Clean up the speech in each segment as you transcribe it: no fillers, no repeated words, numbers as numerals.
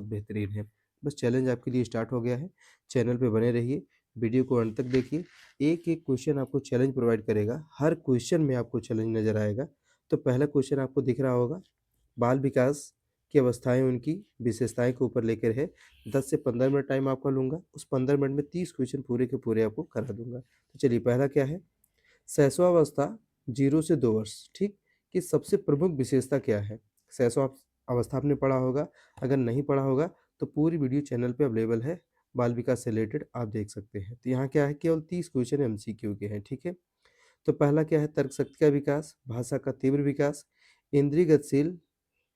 बेहतरीन है। बस चैलेंज आपके लिए स्टार्ट हो गया है। चैनल पे बने रहिए, वीडियो को अंत तक देखिए। एक-एक क्वेश्चन आपको चैलेंज प्रोवाइड करेगा, हर क्वेश्चन में आपको चैलेंज नज़र आएगा। तो पहला क्वेश्चन आपको दिख रहा होगा, बाल विकास की अवस्थाएँ उनकी विशेषताएँ के ऊपर लेकर है। 10 से 15 मिनट टाइम आपका लूँगा, उस 15 मिनट में 30 क्वेश्चन पूरे के पूरे आपको करा दूँगा। तो चलिए पहला क्या है? शैशवावस्था 0 से 2 वर्ष, ठीक? की सबसे प्रमुख विशेषता क्या है? शैशवावस्था आपने पढ़ा होगा, अगर नहीं पढ़ा होगा तो पूरी वीडियो चैनल पे अवेलेबल है, बाल विकास से रिलेटेड आप देख सकते हैं। तो यहाँ क्या है, केवल 30 क्वेश्चन एमसीक्यू के हैं, ठीक है? तो पहला क्या है, तर्क शक्ति का विकास, भाषा का तीव्र विकास, इंद्रिय गतिशील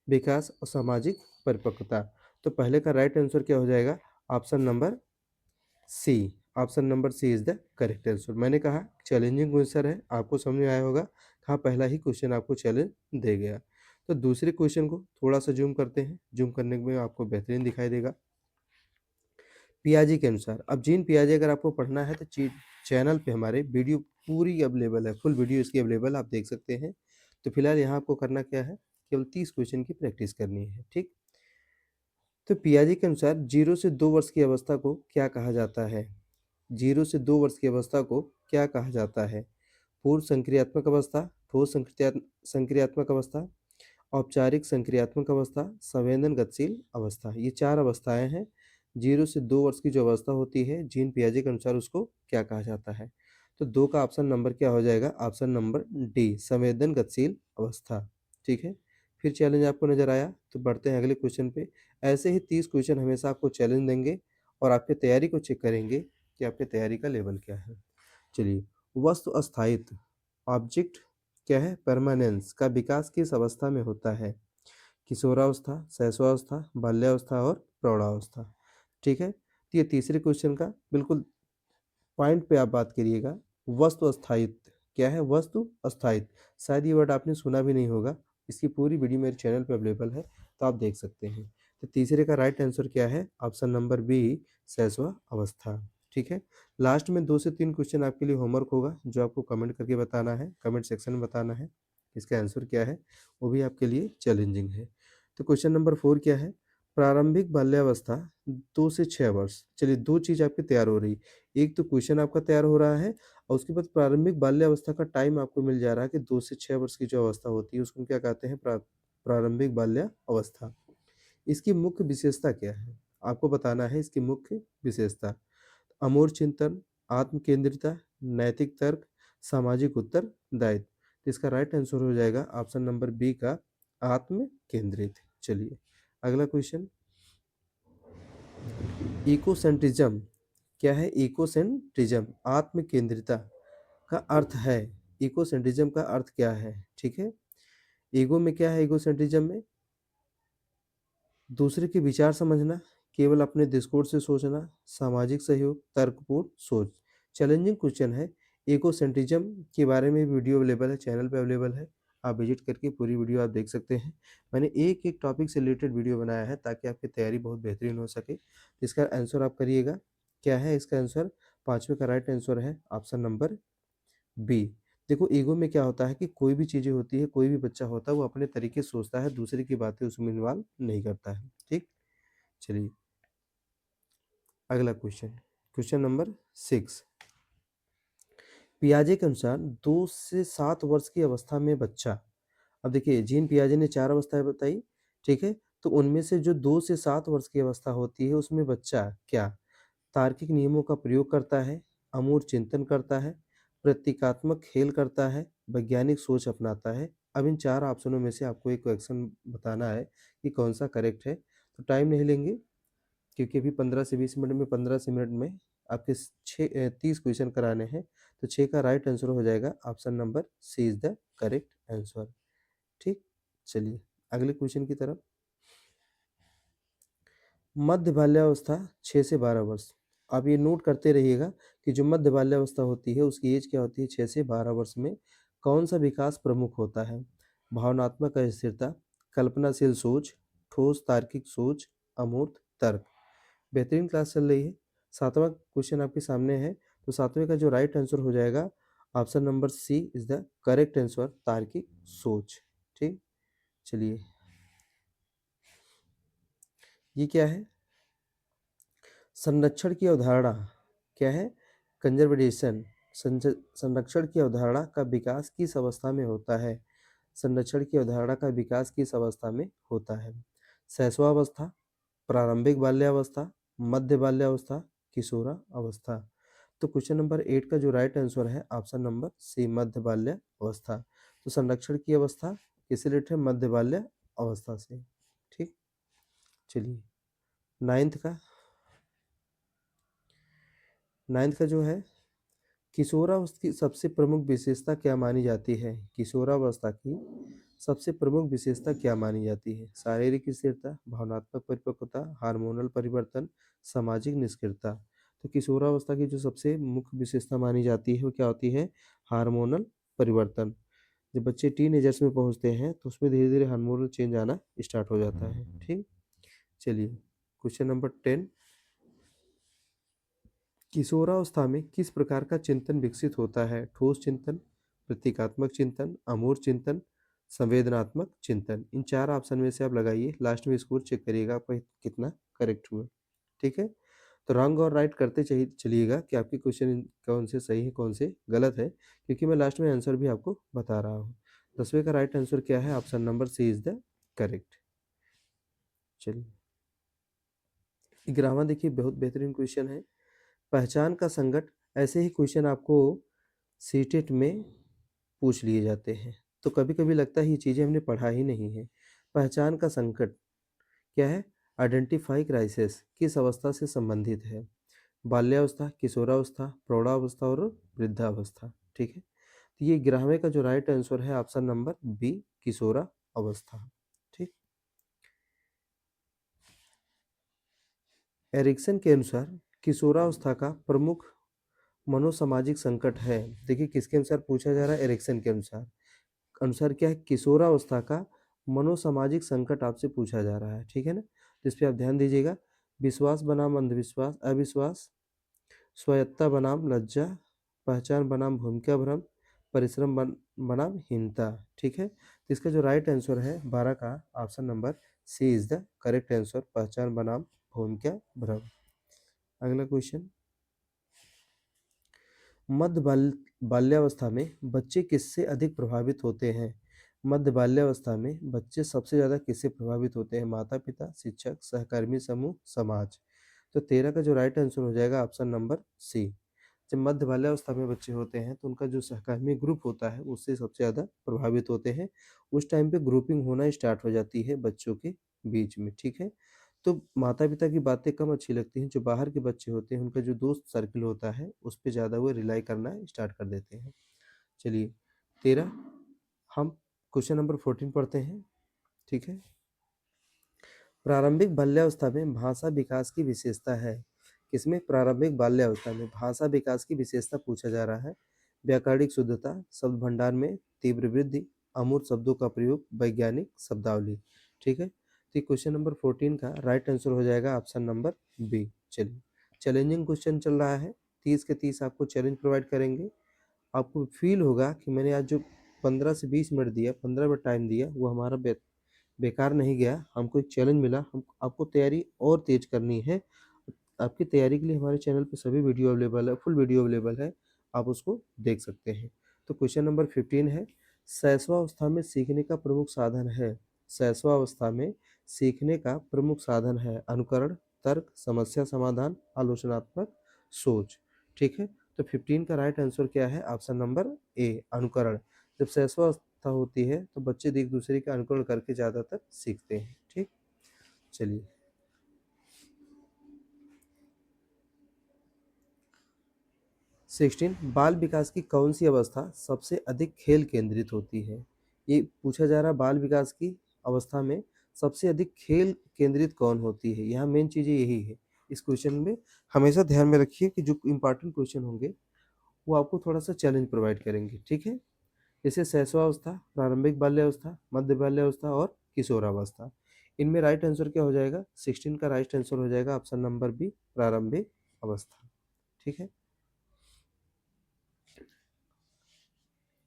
विकास और सामाजिक परिपक्वता। तो पहले का राइट आंसर क्या हो जाएगा? Option number C. Option number C is the correct answer. मैंने कहा चैलेंजिंग क्वेश्चन है, आपको समझ में आया होगा। कहा पहला ही क्वेश्चन आपको चैलेंज दे गया। तो दूसरे क्वेश्चन को थोड़ा सा जूम करते हैं, जूम करने में आपको बेहतरीन दिखाई देगा। पियाजी के अनुसार, अब जीन पियाजी अगर आपको पढ़ना है तो चैनल पे हमारे वीडियो पूरी अवेलेबल है, फुल वीडियो इसकी अवेलेबल आप देख सकते हैं। तो फिलहाल यहाँ आपको करना क्या है, केवल 30 क्वेश्चन की प्रैक्टिस करनी है, ठीक? तो पियाजी के अनुसार 0 से 2 वर्ष की अवस्था को क्या कहा जाता है? 0 से 2 वर्ष की अवस्था को क्या कहा जाता है? पूर्व संक्रियात्मक अवस्था, ठोस संक्रियात्मक अवस्था, औपचारिक संक्रियात्मक अवस्था, संवेदन गतिशील अवस्था। ये 4 अवस्थाएँ हैं। 0 से 2 वर्ष की जो अवस्था होती है, जीन पियाजे के अनुसार उसको क्या कहा जाता है? तो 2 का ऑप्शन नंबर क्या हो जाएगा? ऑप्शन नंबर डी, संवेदन गतिशील अवस्था, ठीक है? फिर चैलेंज आपको नज़र आया, तो बढ़ते हैं अगले क्वेश्चन पे। ऐसे ही 30 क्वेश्चन हमेशा आपको चैलेंज देंगे और आपकी तैयारी को चेक करेंगे कि आपकी तैयारी का लेवल क्या है। चलिए, वस्तु अस्थायित्व, ऑब्जेक्ट क्या है? परमानेंस का विकास किस अवस्था में होता है? किशोरावस्था, शैशवावस्था, बाल्यावस्था और प्रौढ़ावस्था, ठीक है? तो ये तीसरे क्वेश्चन का बिल्कुल पॉइंट पे आप बात करिएगा। वस्तु अस्थायित्व क्या है? वस्तु अस्थायित्व, शायद ये वर्ड आपने सुना भी नहीं होगा। इसकी पूरी वीडियो मेरे चैनल पे अवेलेबल है, तो आप देख सकते हैं। तो तीसरे का राइट आंसर क्या है? ऑप्शन नंबर बी, शैशव अवस्था, ठीक है? लास्ट में 2 से 3 क्वेश्चन आपके लिए होमवर्क होगा, जो आपको कमेंट करके बताना है, कमेंट सेक्शन में बताना है, इसका आंसर क्या है? वो भी आपके लिए चैलेंजिंग है। तो क्वेश्चन नंबर 4 क्या है? प्रारंभिक बाल्यावस्था 2 से 6 वर्ष। चलिए 2 चीज़ आपकी तैयार हो रही, एक तो क्वेश्चन आपका तैयार हो रहा है और उसके बाद प्रारंभिक बाल्यावस्था का टाइम आपको मिल जा रहा है कि 2 से 6 वर्ष की जो अवस्था होती है उसको हम क्या कहते हैं? प्रारंभिक बाल्यावस्था। इसकी मुख्य विशेषता क्या है? आपको बताना है इसकी मुख्य विशेषता। अमूर्त चिंतन, आत्म केंद्रितता, नैतिक तर्क, सामाजिक उत्तरदायित्व। तो इसका राइट आंसर हो जाएगा ऑप्शन नंबर बी का, आत्म केंद्रित। चलिए अगला क्वेश्चन, इकोसेंट्रिज्म क्या है? इकोसेंट्रिज्म आत्म केंद्रिता का अर्थ है। इकोसेंट्रिज्म का अर्थ क्या है? ठीक है, ईगो में क्या है? इकोसेंट्रिज्म में दूसरे के विचार समझना, केवल अपने दृष्टिकोण से सोचना, सामाजिक सहयोग, तर्कपूर्ण सोच। चैलेंजिंग क्वेश्चन है। इकोसेंट्रिज्म के बारे में वीडियो अवेलेबल है, चैनल पे अवेलेबल है, आप विजिट करके पूरी वीडियो आप देख सकते हैं। मैंने एक एक टॉपिक से रिलेटेड वीडियो बनाया है ताकि आपकी तैयारी बहुत बेहतरीन हो सके। इसका आंसर आप करिएगा, क्या है इसका आंसर? पाँचवें का राइट आंसर है ऑप्शन नंबर बी। देखो ईगो में क्या होता है कि कोई भी चीज़ें होती है, कोई भी बच्चा होता है वो अपने तरीके से सोचता है, दूसरे की बातें उसमें इन्वॉल्व नहीं करता है, ठीक? चलिए अगला क्वेश्चन, क्वेश्चन नंबर 6। पियाजे के अनुसार 2 से 7 वर्ष की अवस्था में बच्चा, अब देखिए जीन पियाजे ने 4 अवस्थाएं बताई, ठीक है? तो उनमें से जो 2 से 7 वर्ष की अवस्था होती है उसमें बच्चा क्या तार्किक नियमों का प्रयोग करता है, अमूर्त चिंतन करता है, प्रतीकात्मक खेल करता है, वैज्ञानिक सोच अपनाता है? अब इन 4 ऑप्शनों में से आपको एक क्वेश्चन बताना है कि कौन-सा करेक्ट है। तो टाइम नहीं लेंगे क्योंकि अभी 15 से 20 मिनट में, 15 से मिनट में आपके 30 क्वेश्चन कराने हैं। तो 6 का राइट आंसर हो जाएगा option number C is the correct answer, ठीक? चलिए अगले क्वेश्चन की तरफ। मध्य बाल्यावस्था 6 से 12 वर्ष। आप ये नोट करते रहिएगा कि जो मध्य बाल्यावस्था होती है उसकी एज क्या होती है? 6 से 12 वर्ष में कौन सा विकास प्रमुख होता है? भावनात्मक अस्थिरता, कल्पनाशील सोच, ठोस तार्किक सोच, अमूर्त तर्क। बेहतरीन क्लास चल रही है। 7वां क्वेश्चन आपके सामने है, तो 7वें का जो राइट आंसर हो जाएगा option number C is the correct answer, तार्किक सोच, ठीक? चलिए ये क्या है? संरक्षण की अवधारणा क्या है? कंजर्वेशन। संरक्षण की अवधारणा का विकास किस अवस्था में होता है? संरक्षण की अवधारणा का विकास किस अवस्था में होता है? शैशवावस्था, प्रारंभिक बाल्यावस्था, मध्य बाल्यावस्था, किशोरा अवस्था। तो क्वेश्चन नंबर 8 का जो राइट आंसर है ऑप्शन नंबर सी, मध्य बाल्य अवस्था। तो संरक्षण की अवस्था किससे रिलेटेड है? मध्य बाल्य अवस्था से। ठीक, चलिए नाइन्थ का जो है, किशोरावस्था की सबसे प्रमुख विशेषता क्या मानी जाती है? किशोरावस्था की सबसे प्रमुख विशेषता क्या मानी जाती है? शारीरिक स्थिरता, भावनात्मक परिपक्वता, हार्मोनल परिवर्तन, सामाजिक निष्क्रियता। तो किशोरावस्था की जो सबसे मुख्य विशेषता मानी जाती है वो क्या होती है? हार्मोनल परिवर्तन। जब बच्चे टीनेजर्स में पहुंचते हैं तो उसमें धीरे धीरे हार्मोनल चेंज आना स्टार्ट हो जाता है। ठीक, चलिए क्वेश्चन नंबर 10, किशोरावस्था में किस प्रकार का चिंतन विकसित होता है? ठोस चिंतन, प्रतीकात्मक चिंतन, अमूर्त चिंतन, संवेदनात्मक चिंतन। इन चार ऑप्शन में से आप लगाइए, लास्ट में स्कोर चेक करिएगा आपका कितना करेक्ट हुआ। ठीक है, तो रॉन्ग और राइट करते चलिएगा कि आपके क्वेश्चन कौन से सही है कौन से गलत है, क्योंकि मैं लास्ट में आंसर भी आपको बता रहा हूँ। 10वें का राइट आंसर क्या है? Option number C is the correct. चलिए 11वां देखिए, बहुत बेहतरीन क्वेश्चन है। पहचान का संकट, ऐसे ही क्वेश्चन आपको सीटेट में पूछ लिए जाते हैं, तो कभी कभी लगता है ये चीज़ें हमने पढ़ा ही नहीं है। पहचान का संकट क्या है? आइडेंटिफाई क्राइसिस किस अवस्था से संबंधित है? बाल्यावस्था, किशोरावस्था, प्रौढ़ावस्था और वृद्धावस्था। ठीक है, तो ये 11वें का जो राइट आंसर है ऑप्शन नंबर बी, किशोरा अवस्था। ठीक, एरिक्सन के अनुसार किशोरावस्था का प्रमुख मनोसामाजिक संकट है। देखिए किसके अनुसार पूछा जा रहा है? एरिक्सन के अनुसार। अनुसार क्या है? किशोरावस्था का मनोसामाजिक संकट आपसे पूछा जा रहा है। ठीक है ना, तो इस पे आप ध्यान दीजिएगा। विश्वास बनाम अंधविश्वास, अविश्वास, स्वायत्ता बनाम लज्जा, पहचान बनाम भूमिका भ्रम, परिश्रम बनाम हीनता। ठीक है, तो इसका जो राइट आंसर है 12 का option number C is the correct answer, पहचान बनाम भूमिका भ्रम। अगला क्वेश्चन, मध्य बाल्यावस्था में बच्चे किससे अधिक प्रभावित होते हैं? मध्य बाल्यावस्था में बच्चे सबसे ज़्यादा किससे प्रभावित होते हैं? माता पिता, शिक्षक, सहकर्मी समूह, समाज। तो 13 का जो राइट आंसर हो जाएगा ऑप्शन नंबर सी। जब मध्य बाल्यावस्था में बच्चे होते हैं तो उनका जो सहकर्मी ग्रुप होता है उससे सबसे ज़्यादा प्रभावित होते हैं। उस टाइम पे ग्रुपिंग होना स्टार्ट हो जाती है बच्चों के बीच में। ठीक है, तो माता-पिता की बातें कम अच्छी लगती हैं, जो बाहर के बच्चे होते हैं उनका जो दोस्त सर्किल होता है उस पे ज़्यादा वो रिलाई करना स्टार्ट कर देते हैं। चलिए 13, हम क्वेश्चन नंबर 14 पढ़ते हैं। ठीक है, प्रारंभिक बाल्यावस्था में भाषा विकास की विशेषता है। किसमें? प्रारंभिक बाल्यावस्था में भाषा विकास की विशेषता पूछा जा रहा है। व्याकरणिक शुद्धता, शब्द भंडार में तीव्र वृद्धि, अमूर्त शब्दों का प्रयोग, वैज्ञानिक शब्दावली। ठीक है, तो क्वेश्चन नंबर 14 का राइट आंसर हो जाएगा ऑप्शन नंबर बी। चलिए चैलेंजिंग क्वेश्चन चल रहा है, 30 के 30 आपको चैलेंज प्रोवाइड करेंगे। आपको फील होगा कि मैंने आज जो 15 से 20 मिनट दिया, 15 मिनट टाइम दिया, वो हमारा बेकार नहीं गया। हमको एक चैलेंज मिला, हम आपको तैयारी और तेज करनी है। आपकी तैयारी के लिए हमारे चैनल पे सभी वीडियो अवेलेबल है, फुल वीडियो अवेलेबल है, आप उसको देख सकते हैं। तो क्वेश्चन नंबर 15 है, शैशवावस्था में सीखने का प्रमुख साधन है। शैशवावस्था में सीखने का प्रमुख साधन है अनुकरण, तर्क, समस्या समाधान, आलोचनात्मक सोच। ठीक है, तो 15 का राइट आंसर क्या है? ऑप्शन नंबर ए, अनुकरण। जब शैशवावस्था होती है तो बच्चे एक दूसरे का अनुकरण करके ज़्यादातर सीखते हैं। ठीक, चलिए 16, बाल विकास की कौन सी अवस्था सबसे अधिक खेल केंद्रित होती है? ये पूछा जा रहा है बाल विकास की अवस्था में सबसे अधिक खेल केंद्रित कौन होती है? यहाँ मेन चीज़ें यही है इस क्वेश्चन में। हमेशा ध्यान में रखिए कि जो इंपॉर्टेंट क्वेश्चन होंगे वो आपको थोड़ा सा चैलेंज प्रोवाइड करेंगे। ठीक है, जैसे शैशवावस्था, प्रारंभिक बाल्यावस्था, मध्य बाल्यावस्था और किशोरावस्था। इनमें राइट आंसर क्या हो जाएगा? 16 का राइट आंसर हो जाएगा ऑप्शन नंबर बी, प्रारंभिक अवस्था। ठीक है,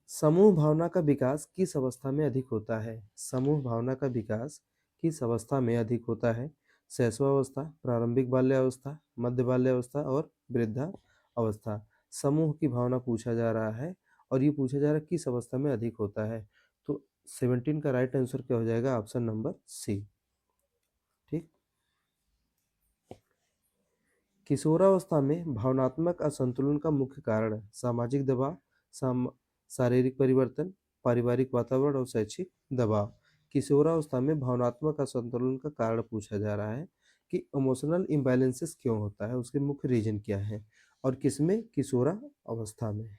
समूह भावना का विकास किस अवस्था में अधिक होता है? समूह भावना का विकास किस अवस्था में अधिक होता है? शैशवावस्था, प्रारंभिक बाल्यावस्था, मध्य बाल्यावस्था और वृद्धा अवस्था। समूह की भावना पूछा जा रहा है और ये पूछा जा रहा है किस अवस्था में अधिक होता है। तो 17 का राइट आंसर क्या हो जाएगा? Option number C. ठीक। किशोरावस्था में भावनात्मक असंतुलन का मुख्य कारण सामाजिक दबाव, साम शारीरिक परिवर्तन, पारिवारिक वातावरण और शैक्षिक दबाव। किशोरावस्था में भावनात्मक असंतुलन का कारण पूछा जा रहा है कि इमोशनल इम्बैलेंसेस क्यों होता है, उसके मुख्य रीजन क्या है और किसमें? किशोरा अवस्था में।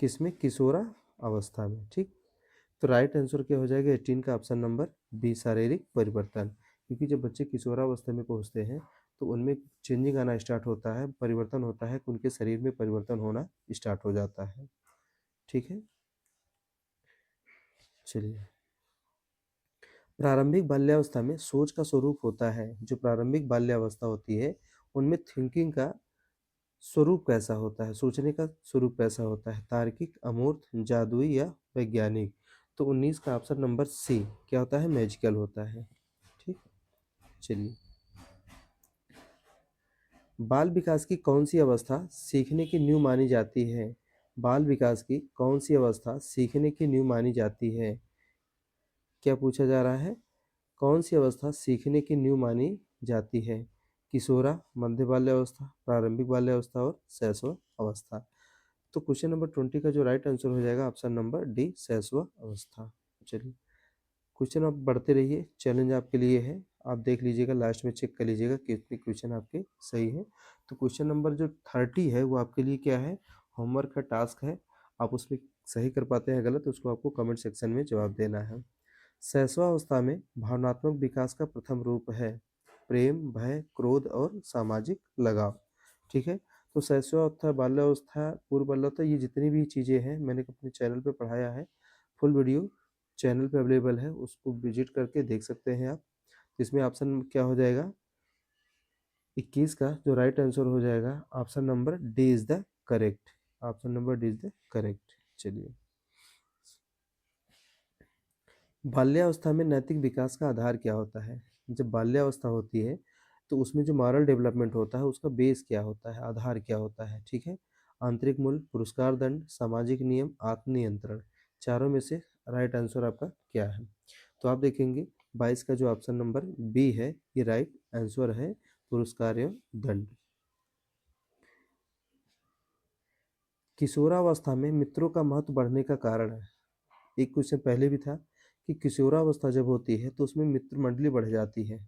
किसमें? किशोरा अवस्था में। ठीक। तो राइट आंसर क्या हो जाएगा? 18 का ऑप्शन नंबर बी, शारीरिक परिवर्तन। क्योंकि जब बच्चे किशोरावस्था में पहुंचते हैं तो उनमें चेंजिंग आना स्टार्ट होता है, परिवर्तन होता है, उनके शरीर में परिवर्तन होना स्टार्ट हो जाता है। ठीक है, चलिए। प्रारंभिक बाल्यावस्था में सोच का स्वरूप होता है, जो प्रारंभिक बाल्यावस्था होती है उनमें थिंकिंग का स्वरूप कैसा होता है, सोचने का स्वरूप कैसा होता है? तार्किक, अमूर्त, जादुई या वैज्ञानिक? तो 19 का ऑप्शन नंबर सी क्या होता है? मैजिकल होता है। ठीक। चलिए, बाल विकास की कौन सी अवस्था सीखने की न्यू मानी जाती है? बाल विकास की कौन सी अवस्था सीखने की न्यू मानी जाती है? क्या पूछा जा रहा है? कौन सी अवस्था सीखने की न्यू मानी जाती है? किशोरा, मध्य बाल्यावस्था, प्रारंभिक बाल्यावस्था और शैशव अवस्था। तो क्वेश्चन नंबर 20 का जो राइट आंसर हो जाएगा ऑप्शन नंबर डी, शैशव अवस्था। चलिए, क्वेश्चन आप बढ़ते रहिए, चैलेंज आपके लिए है। आप देख लीजिएगा, लास्ट में चेक कर लीजिएगा कितने क्वेश्चन आपके सही है। तो क्वेश्चन नंबर जो 30 है वो आपके लिए क्या है? होमवर्क का टास्क है। आप उसमें सही कर पाते हैं गलत, उसको आपको कमेंट सेक्शन में जवाब देना है। शैशवावस्था में भावनात्मक विकास का प्रथम रूप है प्रेम, भय, क्रोध और सामाजिक लगाव। ठीक है। तो शैशवावस्था, बाल्यावस्था, पूर्व बाल्यावस्था, ये जितनी भी चीज़ें हैं मैंने अपने चैनल पे पढ़ाया है। फुल वीडियो चैनल पे अवेलेबल है, उसको विजिट करके देख सकते हैं आप। इसमें ऑप्शन क्या हो जाएगा? 21 का जो राइट आंसर हो जाएगा option number D is the correct. Option number D is the correct. चलिए, बाल्यावस्था में नैतिक विकास का आधार क्या होता है? जब बाल्यावस्था होती है तो उसमें जो मॉरल डेवलपमेंट होता है उसका बेस क्या होता है, आधार क्या होता है? ठीक है। आंतरिक मूल्य, पुरस्कार, दंड, सामाजिक नियम, आत्मनियंत्रण। चारों में से राइट आंसर आपका क्या है? तो आप देखेंगे 22 का जो ऑप्शन नंबर बी है ये राइट आंसर है, पुरस्कार एवं दंड। किशोरावस्था में मित्रों का महत्व बढ़ने का कारण है। एक क्वेश्चन पहले भी था कि किशोरावस्था जब होती है तो उसमें मित्र मंडली बढ़ जाती है,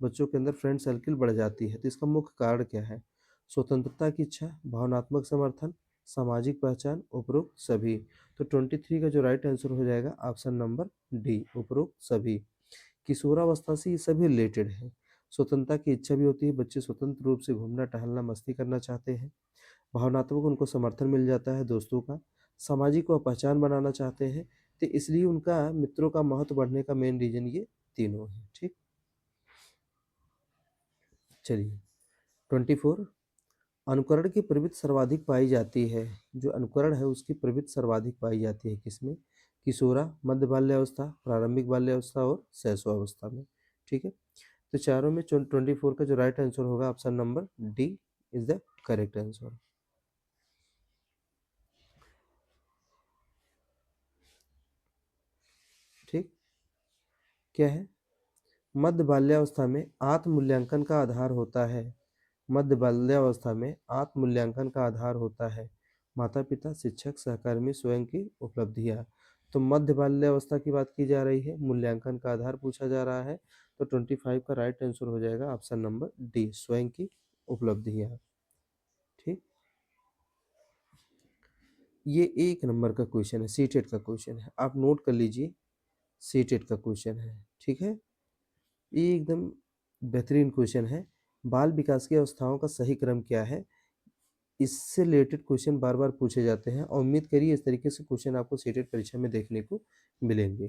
बच्चों के अंदर फ्रेंड सर्किल बढ़ जाती है। तो इसका मुख्य कारण क्या है? स्वतंत्रता की इच्छा, भावनात्मक समर्थन, सामाजिक पहचान, उपरोक्त सभी। तो 23 का जो राइट आंसर हो जाएगा ऑप्शन नंबर डी, उपरोक्त सभी। किशोरावस्था से ये सभी रिलेटेड है। स्वतंत्रता की इच्छा भी होती है, बच्चे स्वतंत्र रूप से घूमना टहलना मस्ती करना चाहते हैं। भावनात्मक उनको समर्थन मिल जाता है दोस्तों का। सामाजिक वह पहचान बनाना चाहते हैं, तो इसलिए उनका मित्रों का महत्व बढ़ने का मेन रीजन ये तीनों है। ठीक। चलिए, 24 अनुकरण की प्रवृत्ति सर्वाधिक पाई जाती है। जो अनुकरण है उसकी प्रवृत्ति सर्वाधिक पाई जाती है किसमें? किशोरा, मध्य बाल्यावस्था, प्रारंभिक बाल्यावस्था और शैशवावस्था में। ठीक है। तो चारों में 24 का जो राइट आंसर होगा option number D is the correct answer. ठीक। क्या है? मध्य बाल्यावस्था में आत्म मूल्यांकन का आधार होता है। मध्य बाल्यावस्था में आत्म मूल्यांकन का आधार होता है माता पिता, शिक्षक, सहकर्मी, स्वयं की उपलब्धियां। तो मध्य बाल्यावस्था की बात की जा रही है, मूल्यांकन का आधार पूछा जा रहा है। तो 25 का राइट आंसर हो जाएगा ऑप्शन नंबर डी, स्वयं की उपलब्धियां। ठीक। ये एक नंबर का क्वेश्चन है, सीटेट का क्वेश्चन है, आप नोट कर लीजिए। सीटेट का क्वेश्चन है। ठीक है। ये एकदम बेहतरीन क्वेश्चन है। बाल विकास की अवस्थाओं का सही क्रम क्या है? इससे रिलेटेड क्वेश्चन बार बार पूछे जाते हैं और उम्मीद करिए इस तरीके से क्वेश्चन आपको सीटेट परीक्षा में देखने को मिलेंगे।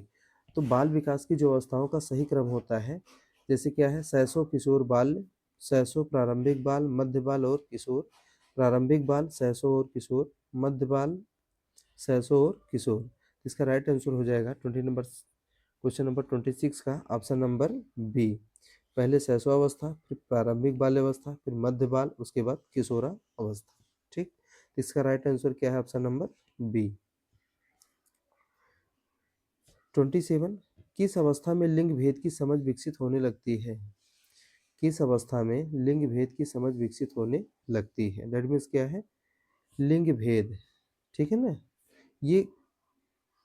तो बाल विकास की जो अवस्थाओं का सही क्रम होता है, जैसे क्या है? शैशव, किशोर बाल, शैशव, प्रारंभिक बाल, मध्य बाल और किशोर, प्रारंभिक बाल, शैशव और किशोर, मध्य बाल, शैशव और किशोर। इसका राइट आंसर हो जाएगा 20 नंबर, क्वेश्चन नंबर 26 का ऑप्शन नंबर बी, पहले शैशवावस्था, फिर प्रारंभिक बाल्यावस्था, फिर मध्य बाल, उसके बाद किशोरा अवस्था। ठीक, इसका राइट आंसर क्या है? Option number B. 27, किस अवस्था में लिंग भेद की समझ विकसित होने लगती है? किस अवस्था में लिंग भेद की समझ विकसित होने लगती है? दैट मीन्स क्या है? लिंग भेद, ठीक है ना, ये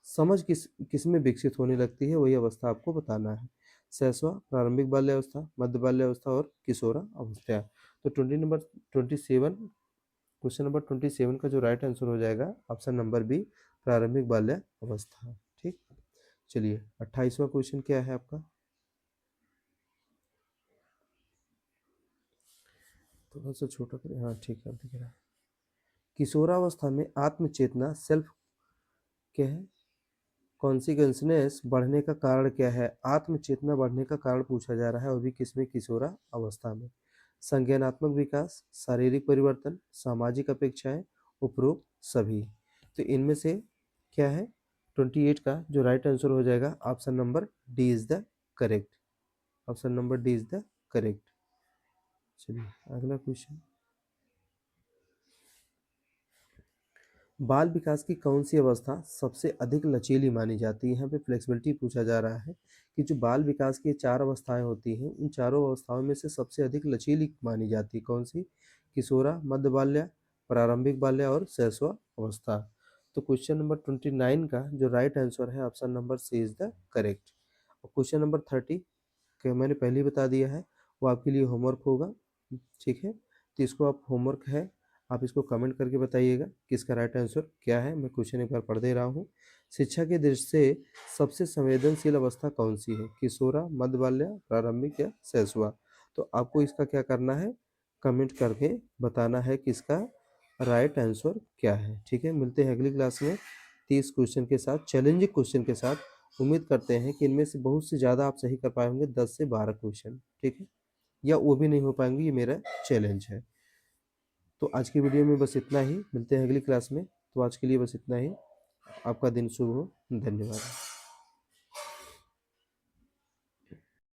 समझ किस में विकसित होने लगती है, वही अवस्था आपको बताना है। शैशवा, प्रारंभिक बाल्यावस्था, मध्य बाल्यावस्था और किशोरा अवस्था। तो 27, क्वेश्चन नंबर 27 का जो राइट आंसर हो जाएगा ऑप्शन नंबर बी, प्रारंभिक बाल्यावस्था। ठीक, चलिए 28वां क्वेश्चन क्या है आपका? थोड़ा सा छोटा करें, हाँ ठीक है, दिख रहा है। किशोरावस्था में आत्मचेतना सेल्फ क्या है? कॉन्सिगनेस बढ़ने का कारण क्या है? आत्मचेतना बढ़ने का कारण पूछा जा रहा है, और भी किसमें? किशोरा अवस्था में। संज्ञानात्मक विकास, शारीरिक परिवर्तन, सामाजिक अपेक्षाएं, उपरोक्त सभी। तो इनमें से क्या है? 28 का जो राइट आंसर हो जाएगा option number D is the correct. Option number D is the correct. चलिए अगला क्वेश्चन। बाल विकास की कौन सी अवस्था सबसे अधिक लचीली मानी जाती है? यहाँ पे फ्लेक्सिबिलिटी पूछा जा रहा है कि जो बाल विकास की 4 अवस्थाएं होती हैं, उन चारों अवस्थाओं में से सबसे अधिक लचीली मानी जाती है कौन सी? किशोरा, मध्य बाल्या, प्रारंभिक बाल्या और शैशवा अवस्था। तो क्वेश्चन नंबर 29 का जो राइट आंसर है option number C is the correct. और क्वेश्चन नंबर 30 के मैंने पहले ही बता दिया है, वो आपके लिए होमवर्क होगा, ठीक है? तो इसको आप होमवर्क है, आप इसको कमेंट करके बताइएगा कि इसका राइट आंसर क्या है। मैं क्वेश्चन एक बार पढ़ दे रहा हूँ। शिक्षा की दृष्टि से सबसे संवेदनशील अवस्था कौन सी है? किशोरा, मध्य बाल्या, प्रारंभिक या शैशवा? तो आपको इसका क्या करना है? कमेंट करके बताना है कि इसका राइट आंसर क्या है। ठीक है, मिलते हैं अगली क्लास में 30 क्वेश्चन के साथ, चैलेंजिंग क्वेश्चन के साथ। उम्मीद करते हैं कि इनमें से बहुत से ज़्यादा आप सही कर पाए होंगे, 10 से 12 क्वेश्चन, ठीक है, या वो भी नहीं हो पाएंगे, ये मेरा चैलेंज है। तो आज की वीडियो में बस इतना ही, मिलते हैं अगली क्लास में। तो आज के लिए बस इतना ही। आपका दिन शुभ हो, धन्यवाद।